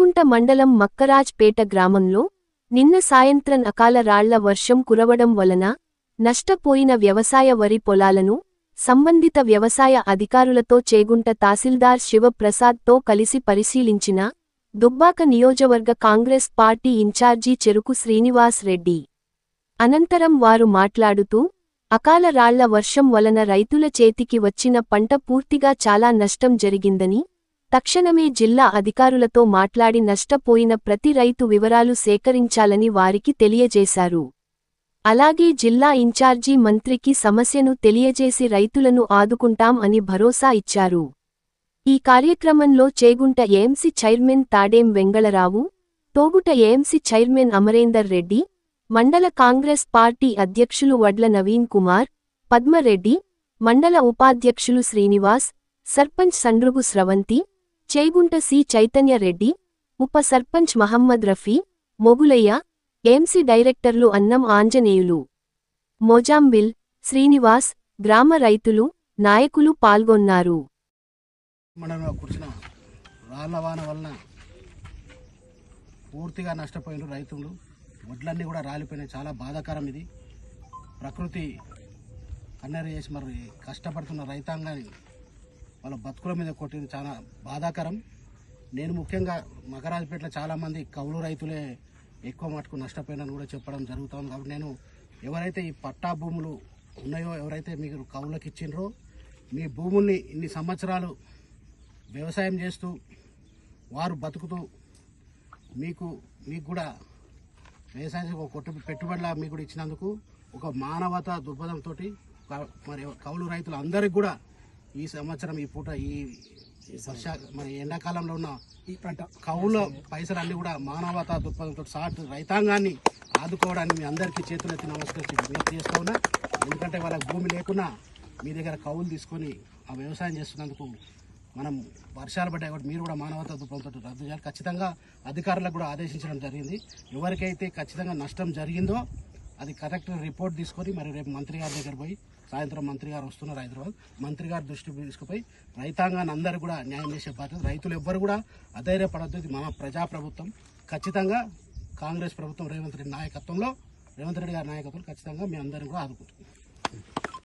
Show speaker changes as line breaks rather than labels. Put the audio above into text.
చేగుంట మండలం మక్కరాజ్పేట గ్రామంలో నిన్న సాయంత్రం అకాల రాళ్ల వర్షం కురవడం వలన నష్టపోయిన వ్యవసాయ వరి పొలాలను సంబంధిత వ్యవసాయ అధికారులతో చేగుంట తహసీల్దార్ శివప్రసాద్తో కలిసి పరిశీలించిన దుబ్బాక నియోజకవర్గ కాంగ్రెస్ పార్టీ ఇన్ఛార్జి చెరుకు శ్రీనివాస్ రెడ్డి. అనంతరం వారు మాట్లాడుతూ అకాల రాళ్ల వర్షం వలన రైతుల చేతికి వచ్చిన పంట పూర్తిగా చాలా నష్టం జరిగిందని, తక్షణమే జిల్లా అధికారులతో మాట్లాడి నష్టపోయిన ప్రతి రైతు వివరాలు సేకరించాలని వారికి తెలియజేశారు. అలాగే జిల్లా ఇన్ఛార్జి మంత్రికి సమస్యను తెలియజేసి రైతులను ఆదుకుంటాం అని భరోసా ఇచ్చారు. ఈ కార్యక్రమంలో Chegunta AMC chairman Tadem Vengalarao, Toguta AMC chairman Amarender Reddy, mandal Congress party అధ్యక్షులు వడ్ల నవీన్ కుమార్, పద్మరెడ్డి, మండల ఉపాధ్యక్షులు శ్రీనివాస్, సర్పంచ్ సండ్రుగు స్రవంతి, చేగుంట సి చైతన్యరెడ్డి, ఉప సర్పంచ్ మహమ్మద్ రఫీ, మొగులయ్య, ఏఎంసీ డైరెక్టర్లు అన్నం ఆంజనేయులు, మోజాంబిల్, శ్రీనివాస్, గ్రామ రైతులు, నాయకులు పాల్గొన్నారు.
మండలంలో కురిసిన రాళ్ల వాన వలన పూర్తిగా నష్టపోయిన రైతులు, వడ్లన్నీ కూడా రాలిపోయినాయి. చాలా బాధాకరం. ఇది ప్రకృతి కన్నెర చేసి మరి కష్టపడుతున్న రైతాంగాన్ని వాళ్ళ బతుకుల మీద కొట్టింది. చాలా బాధాకరం. నేను ముఖ్యంగా మకరాజ్పేటలో చాలామంది కౌలు రైతులే ఎక్కువ మటుకు నష్టపోయినని కూడా చెప్పడం జరుగుతుంది. కాబట్టి నేను ఎవరైతే ఈ పట్టా భూములు ఉన్నాయో, ఎవరైతే మీరు కౌలుకి ఇచ్చిండ్రో, మీ భూముల్ని ఇన్ని సంవత్సరాలు వ్యవసాయం చేస్తూ వారు బతుకుతూ మీకు కూడా వ్యవసాయం ఒక పెట్టుబడిలా మీకు కూడా ఇచ్చినందుకు ఒక మానవతా దృక్పథంతో మరి కౌలు రైతులు అందరికి కూడా ఈ సంవత్సరం ఈ పూట ఈ మరి ఎండాకాలంలో ఉన్న ఈ పంట కౌలు పైసలు అన్నీ కూడా మానవతా దృక్పథంతో సాటి రైతాంగాన్ని ఆదుకోవడానికి మీ అందరికీ చేతులెత్తి నమస్కరించి విజ్ఞప్తి చేస్తూ ఉన్నా. ఎందుకంటే వాళ్ళకి భూమి లేకున్నా మీ దగ్గర కౌలు తీసుకొని ఆ వ్యవసాయం చేస్తున్నందుకు మనం వర్షాలు పడ్డాయి కాబట్టి మీరు కూడా మానవతా దృక్పథంతో రద్దు చేయాలి. ఖచ్చితంగా అధికారులకు కూడా ఆదేశించడం జరిగింది. ఎవరికైతే ఖచ్చితంగా నష్టం జరిగిందో అది కరెక్ట్ రిపోర్ట్ తీసుకొని మరి రేపు మంత్రి గారి దగ్గర పోయి, సాయంత్రం మంత్రి గారు వస్తున్నారు హైదరాబాద్, మంత్రి గారి దృష్టికి తీసుకుపోయి రైతాంగాన్ని అందరూ కూడా న్యాయం చేసే బాధ్యత. రైతులు ఎవ్వరు కూడా అధైర్యపడద్దు. ఇది మన ప్రజాప్రభుత్వం. ఖచ్చితంగా కాంగ్రెస్ ప్రభుత్వం రేవంత్ రెడ్డి గారి నాయకత్వంలో ఖచ్చితంగా మీ అందరిని కూడా ఆదుకుంటుంది.